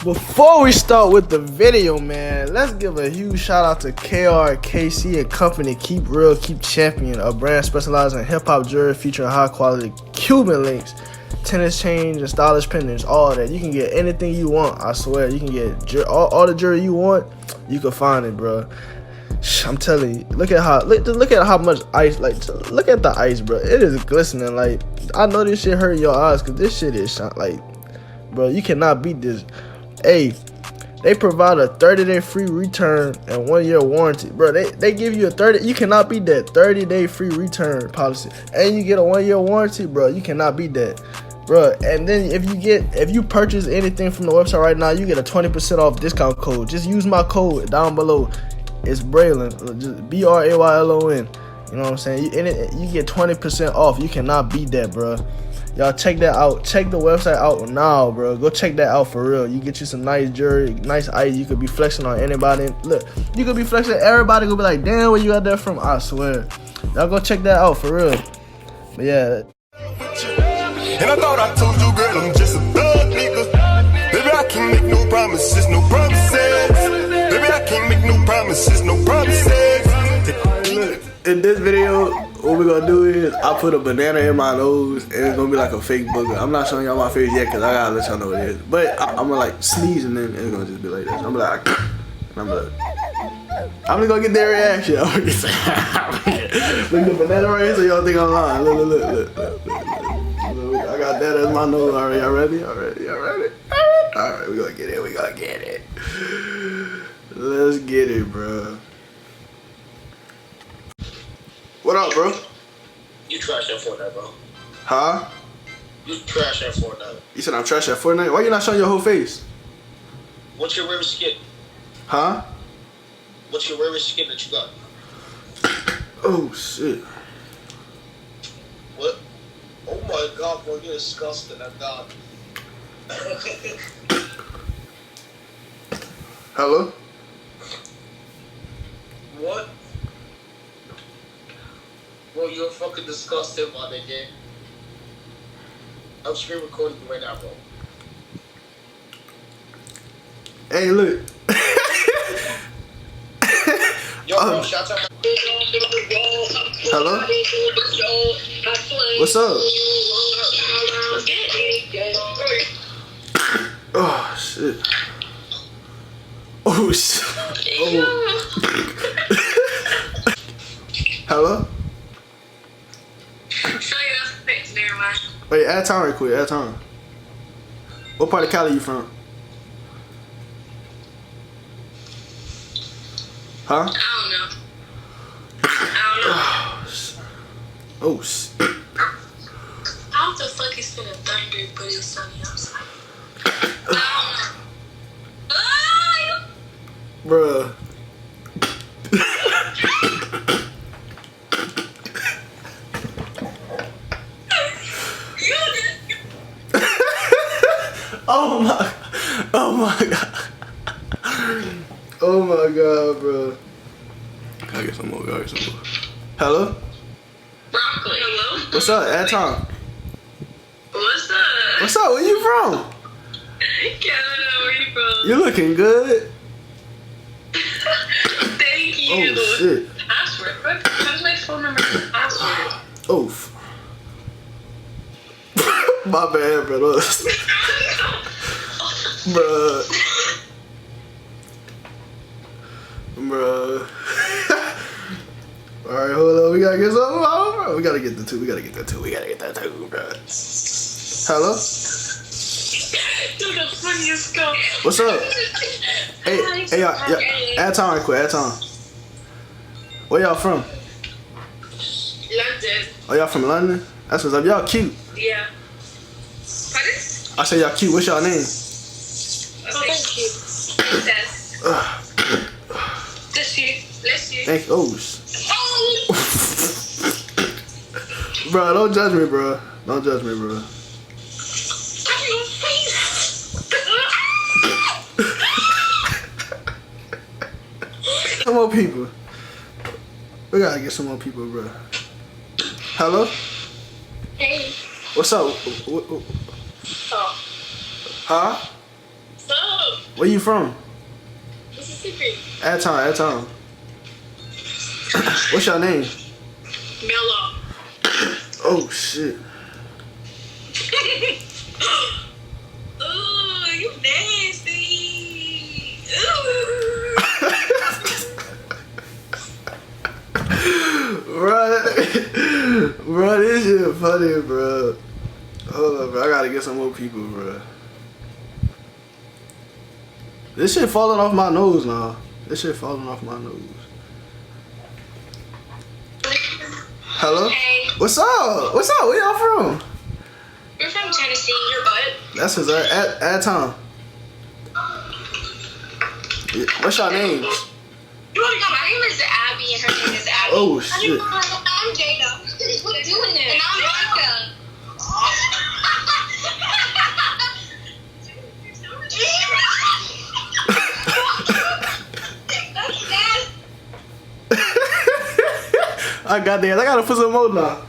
Before we start with the video, man, let's give a huge shout out to KRKC and Company. Keep Real, Keep Champion, a brand specializing in hip hop jewelry featuring high quality Cuban links, tennis chains, and stylish pendants. All that you can get anything you want. I swear, you can get all the jewelry you want. You can find it, bro. I'm telling you, look at how much ice. Like, look at the ice, bro. It is glistening. Like, I know this shit hurt your eyes, cause this shit is like, bro, you cannot beat this. Hey, they provide a 30-day free return and 1-year warranty, bro. They give you a 30. You cannot beat that 30-day free return policy, and you get a 1-year warranty, bro. You cannot beat that, bro. And then if you purchase anything from the website right now, you get a 20% off discount code. Just use my code down below. It's Braylon, just BRAYLON. You know what I'm saying? You get 20% off. You cannot beat that, bro. Y'all check that out. Check the website out now, bro. Go check that out for real. You get you some nice jewelry, nice ice. You could be flexing on anybody. Look, you could be flexing. Everybody gonna be like, damn, where you got that from? I swear. Y'all go check that out for real. But yeah. And I thought I told you, girl, I'm just a thug nigga. Baby, I can't make no promises, no promises. Baby, I can't make no promises, no promises. Look, in this video, what we're gonna do is I put a banana in my nose and it's gonna be like a fake booger. I'm not showing y'all my face yet because I gotta let y'all know what it is. But I'm gonna like sneeze and then it's gonna just be like this. I'm like, I'm just gonna get their reaction. I'm gonna get look, the banana right here so y'all think I'm lying. Look. I got that as my nose already. Y'all ready? Alright, we gonna get it. Let's get it, bro. What up, bro? You trash at Fortnite, bro. Huh? You trash at Fortnite. You said I'm trash at Fortnite? Why you not showing your whole face? What's your rarest skin? Huh? What's your rarest skin that you got? Oh, shit. What? Oh my god, bro, you're disgusting. I'm done. Hello? What? Bro, you're fucking disgusting, my nigga. I'm screen recording you right now, bro. Hey, look. Yo, bro, shout out. Hello? What's up? Oh, shit. Oh, shit. Oh. Hello? Wait, add time right quick, add time. What part of Cali you from? Huh? I don't know. Oh, shit. How the fuck is gonna thunder but it's sunny outside? I don't know. Bruh. Oh my god. Oh my god, bro. Gotta get some more, Hello? Broccoli. Hello? What's up? Add time. What's up? What's up? Where you from? Canada, where you from? You looking good. Thank you. Oh shit. Password. What's my phone number? Password. Oof. My bad, brother. Bruh. Alright, hold on. We gotta get something out, bro. We gotta get that too, bro. Hello? You're the funniest girl. What's up? Hey, y'all. Add time right quick. Add time. Where y'all from? London. Oh, y'all from London? That's what's up. Y'all cute. Yeah. Pardon? I say y'all cute. What's y'all name? Oh, thank you. Princess. Bless you. Thank you. Oh, Oh! bro, don't judge me, bro. Don't judge me, bro. Your face. Some more people. We gotta get some more people, bro. Hello? Hey. What's up? Oh. Huh? What's up? Where you from? Mississippi. Atom. What's your name? Mellow. Oh shit. Ooh, you nasty. Ooh. Bro, this shit funny, bro. Hold up, bro. I gotta get some more people, bro. This shit falling off my nose now. This shit falling off my nose. Hello? Hey. What's up? What's up? Where y'all from? We're from Tennessee. Your butt. That's his at Tom. Yeah. What's your names? My name is Abby and her name is Abby. Oh shit. I'm Jada. We're doing this. And I'm Micah. I got that. I gotta put some more now.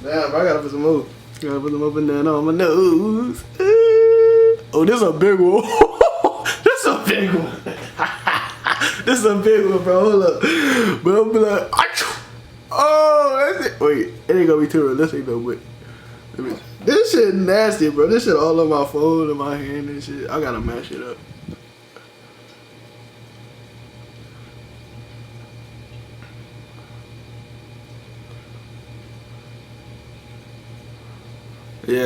Damn, bro, I gotta put some more. Gotta put them up and down on my nose. Oh, this is a big one. This is a big one. This is a big one, bro. Hold up. But I'm like, oh, that's it. Wait, it ain't gonna be too realistic though, but this shit nasty, bro. This shit all on my phone and my hand and shit. I gotta mash it up. Yeah,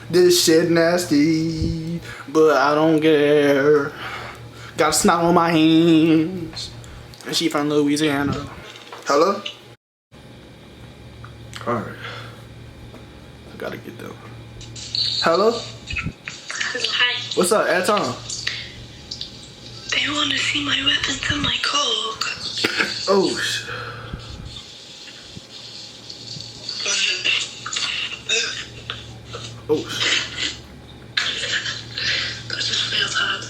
this shit nasty, but I don't care. Got a snot on my hands, and she from Louisiana. Hello? Alright. I gotta get them. Hello? Hi. What's up, Atom? They want to see my weapons and my coke. Oh, shit. Oh, shit. That just feels hard.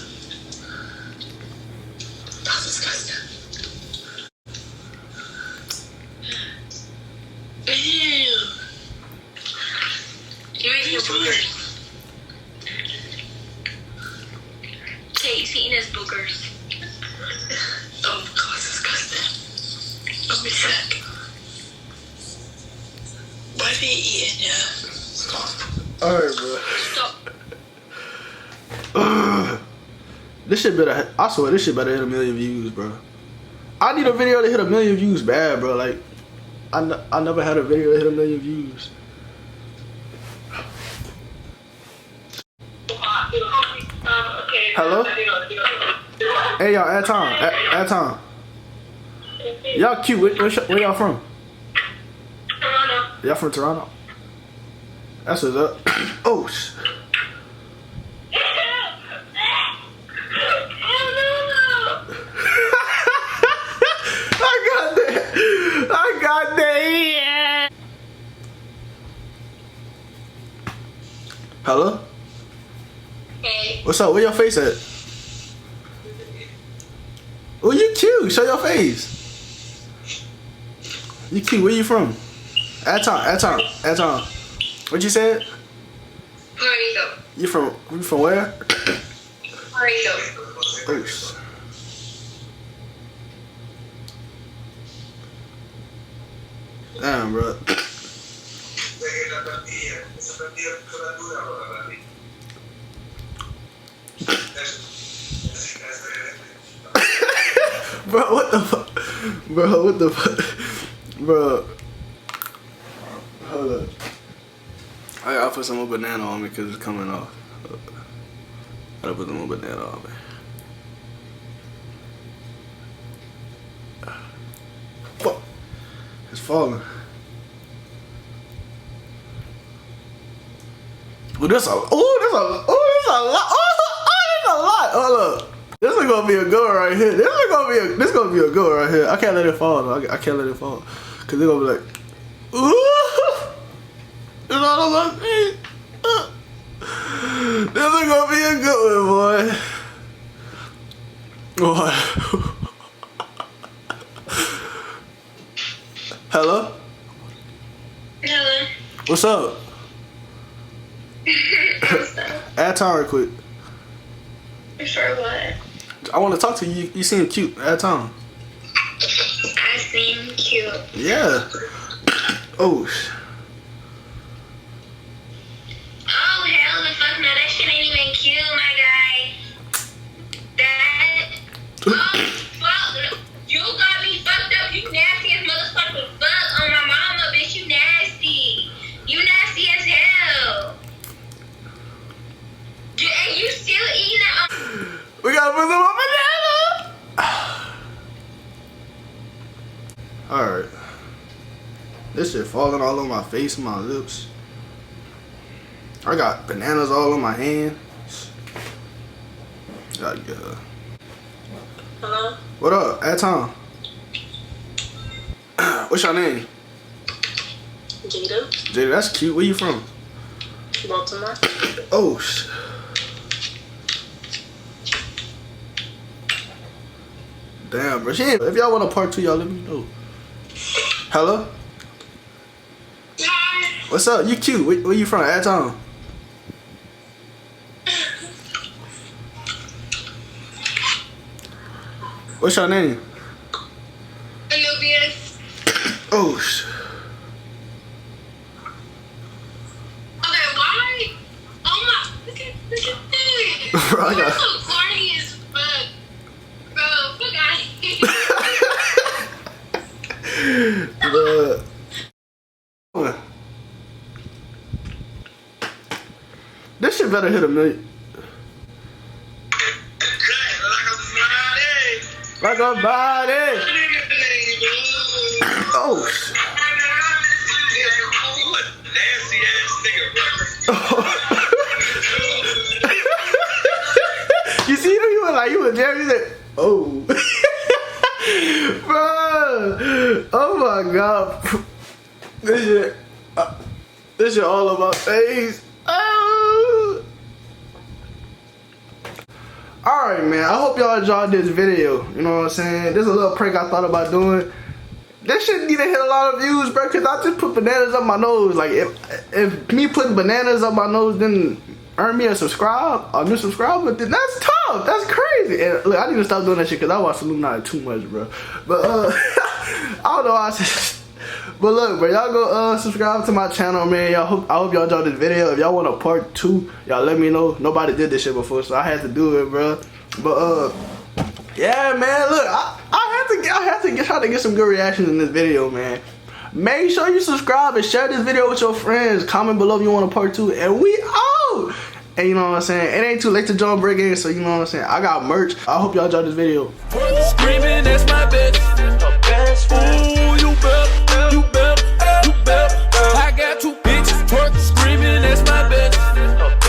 That's disgusting. Ew. You're eating your boogers. Okay, he's eating his boogers. Oh my god, it's disgusting. I'll be sick. Why are you eating ya? Alright, bro. Stop. This shit better, I swear, this shit better hit 1 million views, bro. I need a video to hit 1 million views bad, bro. Like, I never had a video to hit 1 million views. Hello? Hey, y'all, at time. Y'all cute. Where y'all from? Toronto. Y'all from Toronto? That's what's up. Oh, shit. I got that. Yeah. Hello? Hey. What's up? Where your face at? Oh, you cute. Show your face. You cute. Where you from? Atom. What you said? Marito. You from where? Marito. Oh, shit. Damn, bro. Bro, what the fuck? Bro, what the fuck? Bro. Hold up. I gotta put some more banana on me because it's coming off. I gotta put some more banana on me. Fuck. It's falling. Oh, that's a lot. Oh, that's a lot. Hold up. This is gonna be a go right here. This is gonna be a go right here. I can't let it fall though. I can't let it fall. Cause they're gonna be like, ooh. It's all on my feet. This is gonna be a good one, boy. Boy. Hello? Hello. What's up? What's up? Add time real quick. Sure what? I want to talk to you. You seem cute at the time. I seem cute. Yeah. Oh. Oh, hell the fuck no. That shit ain't even cute, my guy. That. Oh, fuck. You got me fucked up. You nasty as motherfucker. Fuck on my mama, bitch. You nasty. You nasty as hell. And you still eating that? We gotta put some on banana. Alright. This shit falling all on my face and my lips. I got bananas all on my hands. Gotta get her. Hello? What up? At Tom. What's your name? Jada. Jada, that's cute. Where you from? Baltimore. Oh, shit. Damn, bro. If y'all want a part 2, y'all let me know. Hello? What's up? You cute. Where you from? At Tom. What's your name? Anubia. Oh, shit. Okay, why? Oh my, look at this. Bro, I You're got... so corny as fuck. Bro, fuck out of here. This shit better hit a million. Like a body. Oh, shit. Nasty ass nigga, bro. You see him? You were like, you were Jerry. You said, oh. Bro. Oh my God. This shit all on my face. Oh. Alright, man. I hope y'all enjoyed this video. You know what I'm saying? This is a little prank I thought about doing. This shit need to hit a lot of views, bro, because I just put bananas up my nose. Like, if me putting bananas up my nose didn't earn me a new subscriber, then that's tough. That's crazy. And look, I need to stop doing that shit because I watch Illuminati too much, bro. But, I don't know how I said. But look, bro, y'all go subscribe to my channel, man. I hope y'all enjoyed this video. If y'all want a part 2, y'all let me know. Nobody did this shit before, so I had to do it, bro. But yeah, man. Look, I had to try to get some good reactions in this video, man. Make sure you subscribe and share this video with your friends. Comment below if you want a part 2, and we out. And you know what I'm saying? It ain't too late to join break in, so you know what I'm saying? I got merch. I hope y'all enjoyed this video. Screaming, that's my bitch.